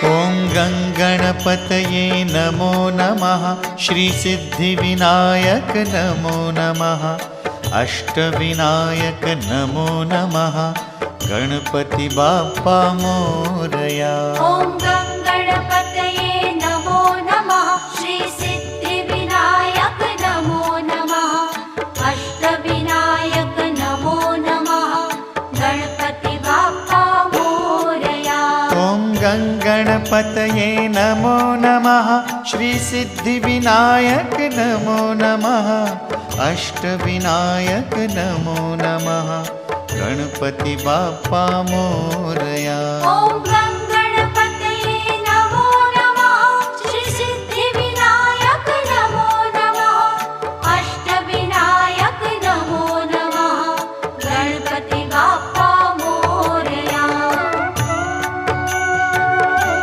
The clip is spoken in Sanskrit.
ॐ गङ्गणपतये नमो नमः। श्रीसिद्धिविनायक नमो नमः। अष्टविनायक नमो नमः। गणपति बाप्पा मोरया। ॐ गङ्गणपतये नमो नमः। श्रीसिद्धिविनायक नमो नमः। अष्टविनायक नमो नमः। गणपति बाप्पा मोरया। ॐ गङ्गणपतये नमो नमः। श्रीसिद्धिविनायक नमो नमः। अष्टविनायक नमो नमः। गणपति बाप्पा मोरया।